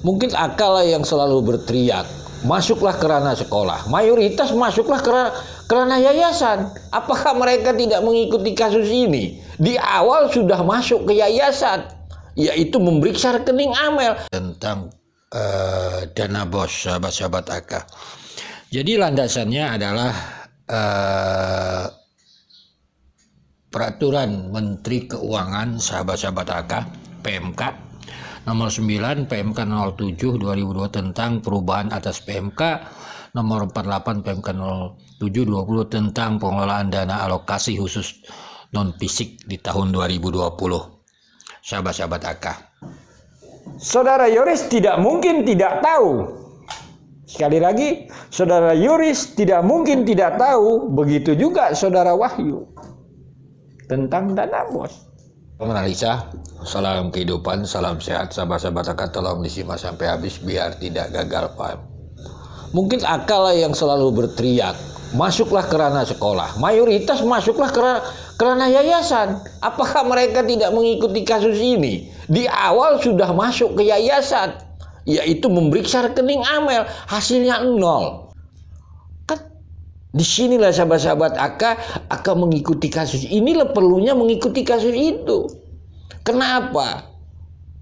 Mungkin akal yang selalu berteriak, masuklah ke ranah sekolah. Mayoritas masuklah ke ranah yayasan. Apakah mereka tidak mengikuti kasus ini? Di awal sudah masuk ke yayasan, yaitu memeriksa rekening Amel. Tentang dana bos, sahabat-sahabat AK. Jadi landasannya adalah Peraturan Menteri Keuangan, sahabat-sahabat AK, PMK nomor 9 PMK 07 2002 tentang perubahan atas PMK nomor 48 PMK 07 20 tentang pengelolaan dana alokasi khusus non fisik di tahun 2020. Sahabat-sahabat AK, Saudara Yoris tidak mungkin tidak tahu. Sekali lagi, Saudara Yoris tidak mungkin tidak tahu. Begitu juga Saudara Wahyu tentang dana bos. Analisa, salam kehidupan, salam sehat, sahabat-sahabat AK, tolong disimak sampai habis biar tidak gagal paham. Mungkin akal yang selalu berteriak, masuklah ke ranah sekolah. Mayoritas masuklah ke ranah yayasan. Apakah mereka tidak mengikuti kasus ini? Di awal sudah masuk ke yayasan, yaitu memeriksa rekening Amel, hasilnya 0. Disinilah sahabat-sahabat AK mengikuti kasus. Inilah perlunya mengikuti kasus itu. Kenapa?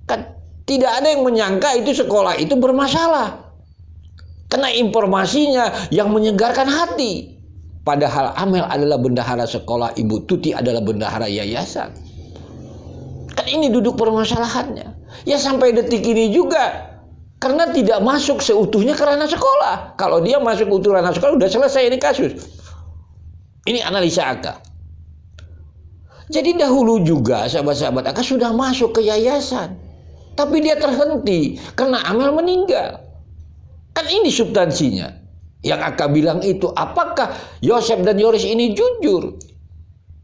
Kan tidak ada yang menyangka itu sekolah itu bermasalah. Karena informasinya yang menyegarkan hati. Padahal Amel adalah bendahara sekolah, Ibu Tuti adalah bendahara yayasan. Kan ini duduk permasalahannya. Ya sampai detik ini juga. Karena tidak masuk seutuhnya ke ranah sekolah. Kalau dia masuk utuh ranah sekolah, udah selesai ini kasus. Ini analisa AK. Jadi dahulu juga sahabat-sahabat AK sudah masuk ke yayasan. Tapi dia terhenti karena Amel meninggal. Kan ini substansinya. Yang AK bilang itu, apakah Yosef dan Yoris ini jujur?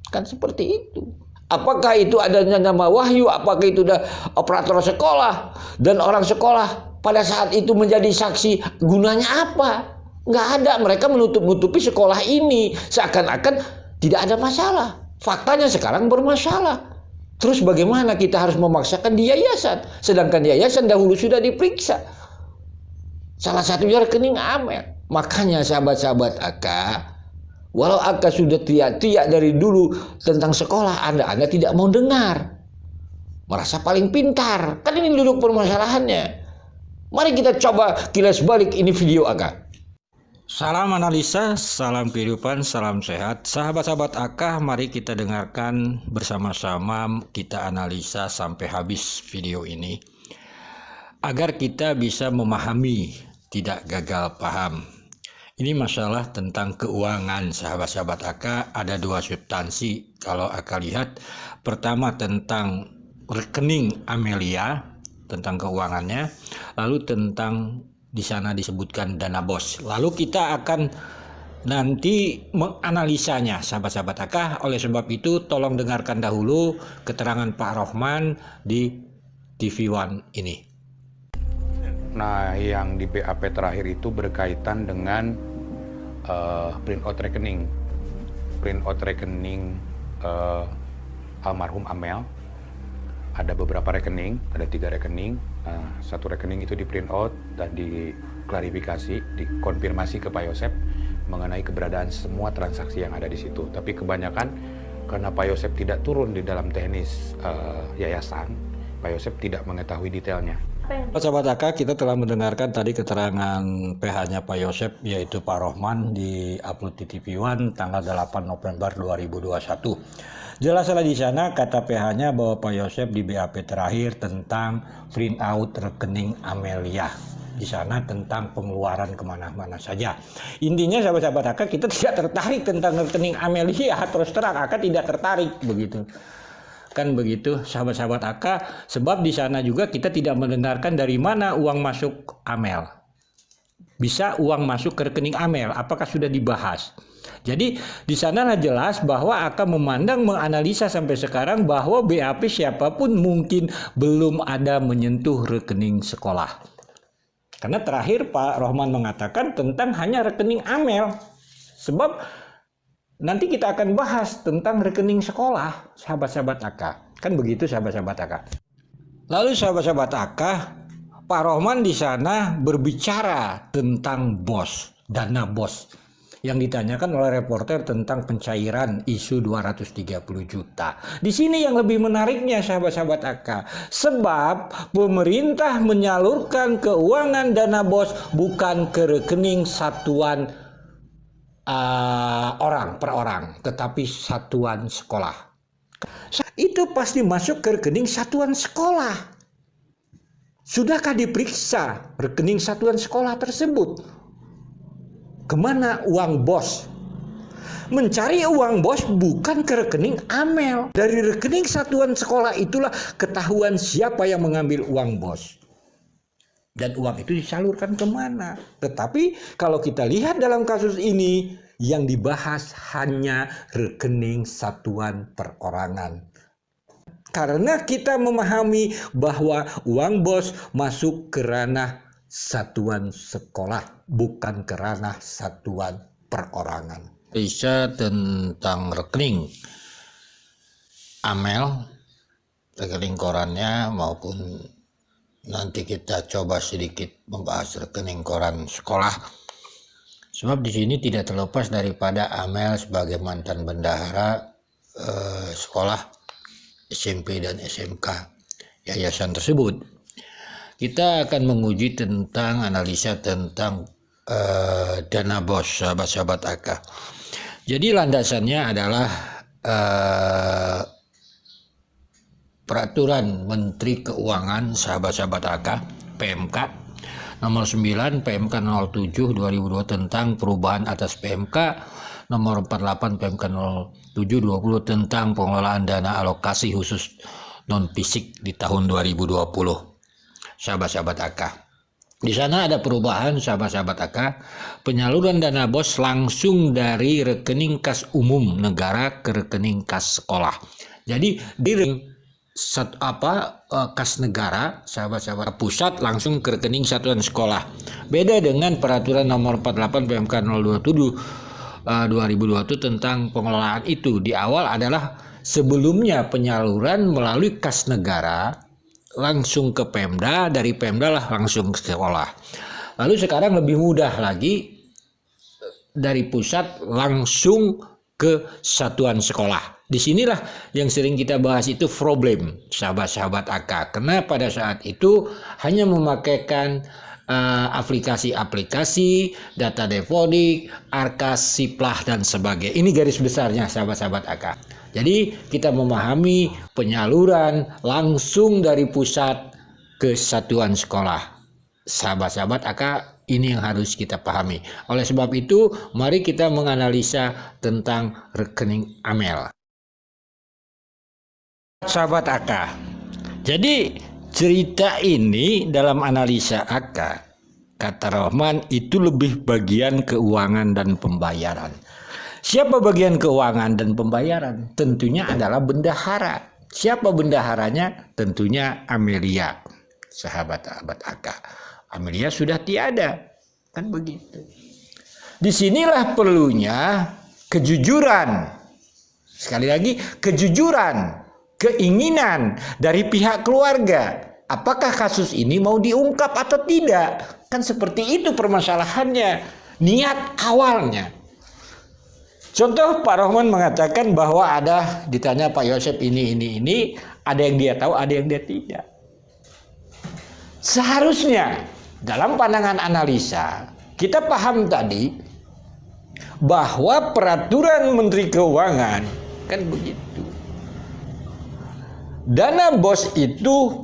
Kan seperti itu. Apakah itu adanya nama Wahyu? Apakah itu udah operator sekolah? Dan orang sekolah pada saat itu menjadi saksi, gunanya apa? Nggak ada. Mereka menutup-nutupi sekolah ini seakan-akan tidak ada masalah. Faktanya sekarang bermasalah. Terus bagaimana kita harus memaksakan di yayasan? Sedangkan yayasan dahulu sudah diperiksa. Salah satunya rekening Amel. Makanya sahabat-sahabat AK, walau AK sudah teriak-teriak dari dulu tentang sekolah, Anda tidak mau dengar. Merasa paling pintar. Kan ini duduk permasalahannya. Mari kita coba kilas balik ini video AK. Salam analisa, salam kehidupan, salam sehat. Sahabat-sahabat AK, mari kita dengarkan bersama-sama, kita analisa sampai habis video ini. Agar kita bisa memahami, tidak gagal paham. Ini masalah tentang keuangan, sahabat-sahabat AK. Ada dua substansi kalau AK lihat. Pertama tentang rekening Amelia, tentang keuangannya, lalu tentang di sana disebutkan dana bos. Lalu kita akan nanti menganalisanya, sahabat-sahabat AK. Oleh sebab itu tolong dengarkan dahulu keterangan Pak Rohman di TV One ini. Nah, yang di BAP terakhir itu berkaitan dengan printout rekening almarhum Amel. Ada beberapa rekening, ada 3 rekening. Satu rekening itu di print out dan diklarifikasi, dikonfirmasi ke Pak Yosep mengenai keberadaan semua transaksi yang ada di situ. Tapi kebanyakan karena Pak Yosep tidak turun di dalam teknis yayasan, Pak Yosep tidak mengetahui detailnya. Sahabat AK, kita telah mendengarkan tadi keterangan PH-nya Pak Yosep, yaitu Pak Rohman, di upload di TV One tanggal 8 November 2021. Jelaslah di sana kata PH-nya bahwa Pak Yosep di BAP terakhir tentang print out rekening Amelia. Di sana tentang pengeluaran kemana-mana saja. Intinya sahabat-sahabat AK, kita tidak tertarik tentang rekening Amelia. Terus terang AK tidak tertarik begitu. Kan begitu sahabat-sahabat AK, sebab di sana juga kita tidak mendengarkan dari mana uang masuk Amel. Bisa uang masuk ke rekening Amel, apakah sudah dibahas? Jadi di sana jelas bahwa AK memandang, menganalisa sampai sekarang bahwa BAP siapapun mungkin belum ada menyentuh rekening sekolah. Karena terakhir Pak Rohman mengatakan tentang hanya rekening Amel. Sebab nanti kita akan bahas tentang rekening sekolah, sahabat-sahabat AK. Kan begitu sahabat-sahabat AK. Lalu sahabat-sahabat AK, Pak Rohman di sana berbicara tentang dana BOS. Yang ditanyakan oleh reporter tentang pencairan isu 230 juta. Di sini yang lebih menariknya sahabat-sahabat AK. Sebab pemerintah menyalurkan keuangan dana BOS bukan ke rekening satuan orang per orang, tetapi satuan sekolah. Itu pasti masuk ke rekening satuan sekolah. Sudahkah diperiksa rekening satuan sekolah tersebut? Kemana uang BOS? Mencari uang BOS bukan ke rekening Amel. Dari rekening satuan sekolah itulah ketahuan siapa yang mengambil uang BOS. Dan uang itu disalurkan kemana? Tetapi kalau kita lihat dalam kasus ini, yang dibahas hanya rekening satuan perorangan. Karena kita memahami bahwa uang BOS masuk ke ranah satuan sekolah, bukan ke ranah satuan perorangan. Bisa tentang rekening Amel, rekening korannya, maupun nanti kita coba sedikit membahas rekening koran sekolah. Sebab di sini tidak terlepas daripada Amel sebagai mantan bendahara sekolah SMP dan SMK yayasan tersebut. Kita akan menguji tentang analisa tentang dana BOS, sahabat-sahabat AK. Jadi landasannya adalah Peraturan Menteri Keuangan, sahabat-sahabat AK, PMK nomor 9 PMK 07 2002 tentang perubahan atas PMK nomor 48 PMK 07 20 tentang pengelolaan dana alokasi khusus non fisik di tahun 2020. Sahabat-sahabat AK. Di sana ada perubahan, sahabat-sahabat AK, penyaluran dana BOS langsung dari rekening kas umum negara ke rekening kas sekolah. Jadi di kas negara, sahabat-sahabat, pusat langsung ke rekening satuan sekolah. Beda dengan peraturan nomor 48 PMK 027 2021 tentang pengelolaan itu. Di awal adalah sebelumnya penyaluran melalui kas negara langsung ke Pemda, dari Pemda lah langsung ke sekolah. Lalu sekarang lebih mudah lagi, dari pusat langsung ke satuan sekolah. Disinilah yang sering kita bahas itu problem, sahabat-sahabat AK. Karena pada saat itu hanya memakaikan aplikasi-aplikasi, data devodik, Arkas, Siplah, dan sebagainya. Ini garis besarnya, sahabat-sahabat AK. Jadi kita memahami penyaluran langsung dari pusat ke satuan sekolah. Sahabat-sahabat AK, ini yang harus kita pahami. Oleh sebab itu, mari kita menganalisa tentang rekening Amel. Sahabat AK, jadi cerita ini dalam analisa AK, kata Rohman, itu lebih bagian keuangan dan pembayaran. Siapa bagian keuangan dan pembayaran? Tentunya adalah bendahara. Siapa bendaharanya? Tentunya Amelia, sahabat-sahabat AK. Amelia sudah tiada, kan begitu. Disinilah perlunya kejujuran. Sekali lagi, kejujuran, keinginan dari pihak keluarga. Apakah kasus ini mau diungkap atau tidak? Kan seperti itu permasalahannya, niat awalnya. Contoh, Pak Rohman mengatakan bahwa ada, ditanya Pak Yosep ini, ada yang dia tahu, ada yang dia tidak. Seharusnya dalam pandangan analisa, kita paham tadi bahwa peraturan Menteri Keuangan, kan begitu. Dana BOS itu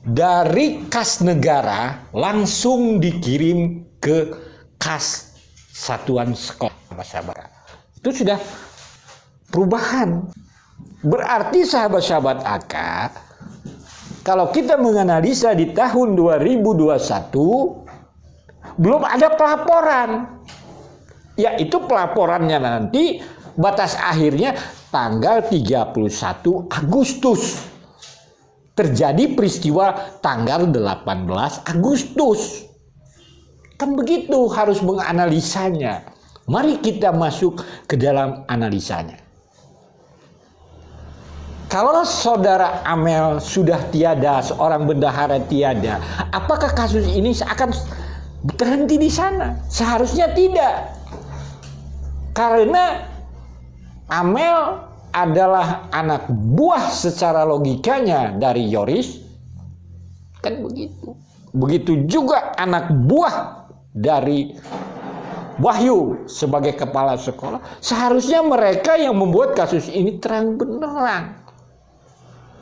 dari kas negara langsung dikirim ke kas satuan sekolah, sahabat. Itu sudah perubahan. Berarti sahabat-sahabat AK, kalau kita menganalisa di tahun 2021 belum ada pelaporan. Yaitu pelaporannya nanti batas akhirnya tanggal 31 Agustus. Terjadi peristiwa tanggal 18 Agustus. Kan begitu harus menganalisanya. Mari kita masuk ke dalam analisanya. Kalau saudara Amel sudah tiada, seorang bendahara tiada, apakah kasus ini akan terhenti di sana? Seharusnya tidak. Karena Amel adalah anak buah secara logikanya dari Yoris. Kan begitu. Begitu juga anak buah dari Wahyu sebagai kepala sekolah. Seharusnya mereka yang membuat kasus ini terang benderang.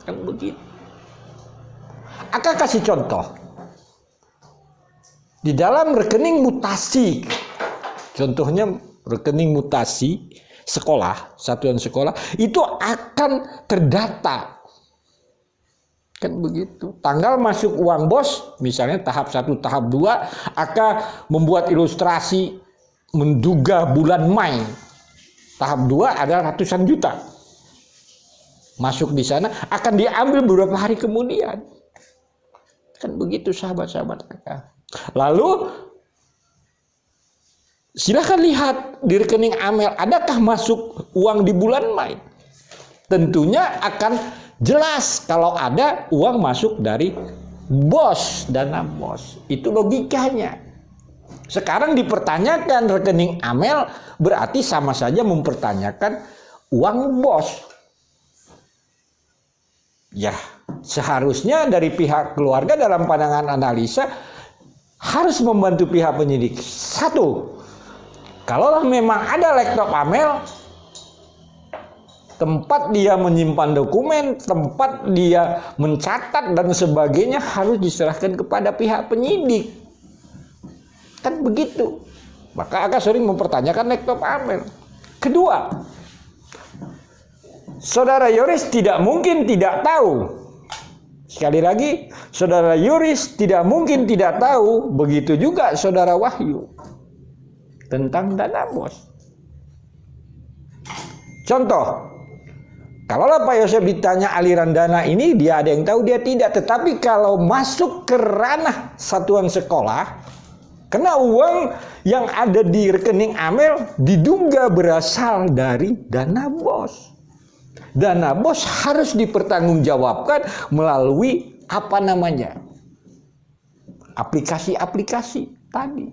Kan begitu. Akan kasih contoh. Di dalam rekening mutasi, contohnya rekening mutasi sekolah, satuan sekolah, itu akan terdata. Kan begitu. Tanggal masuk uang bos, misalnya tahap 1, tahap 2, akan membuat ilustrasi menduga bulan Mei. Tahap 2 ada ratusan juta. Masuk di sana akan diambil beberapa hari kemudian. Kan begitu sahabat-sahabat kakak. Lalu silakan lihat di rekening Amel, adakah masuk uang di bulan Mei? Tentunya akan jelas kalau ada uang masuk dari bos, dana bos. Itu logikanya. Sekarang dipertanyakan rekening Amel, berarti sama saja mempertanyakan uang bos. Ya, seharusnya dari pihak keluarga dalam pandangan analisa harus membantu pihak penyidik. Satu, kalau memang ada laptop Amel, tempat dia menyimpan dokumen, tempat dia mencatat dan sebagainya harus diserahkan kepada pihak penyidik. Kan begitu. Maka agak sering mempertanyakan laptop Amel. Kedua, saudara Yoris tidak mungkin tidak tahu. Sekali lagi, saudara Yoris tidak mungkin tidak tahu. Begitu juga saudara Wahyu tentang dana bos. Contoh, kalau Pak Yosef ditanya aliran dana ini, dia ada yang tahu, dia tidak. Tetapi kalau masuk ke ranah satuan sekolah, karena uang yang ada di rekening Amel diduga berasal dari dana bos. Dana bos harus dipertanggungjawabkan melalui aplikasi-aplikasi tadi.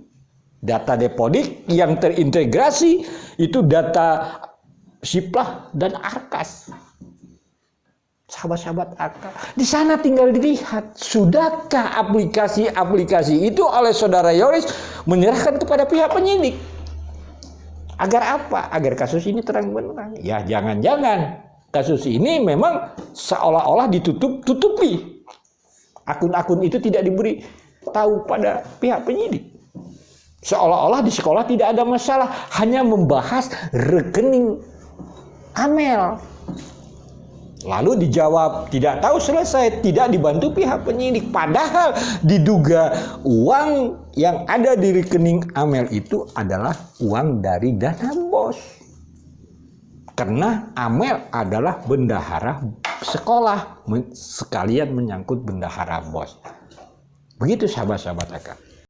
Data depodik yang terintegrasi itu data Siplah dan Arkas. Sahabat-sahabat akal. Di sana tinggal dilihat, sudahkah aplikasi-aplikasi itu oleh saudara Yoris menyerahkan kepada pihak penyidik? Agar apa? Agar kasus ini terang benderang. Ya, jangan-jangan kasus ini memang seolah-olah ditutup-tutupi. Akun-akun itu tidak diberi tahu pada pihak penyidik. Seolah-olah di sekolah tidak ada masalah, hanya membahas rekening Amel. Lalu dijawab tidak tahu, selesai, tidak dibantu pihak penyidik. Padahal diduga uang yang ada di rekening Amel itu adalah uang dari dana bos. Karena Amel adalah bendahara sekolah, sekalian menyangkut bendahara bos. Begitu sahabat-sahabat akal.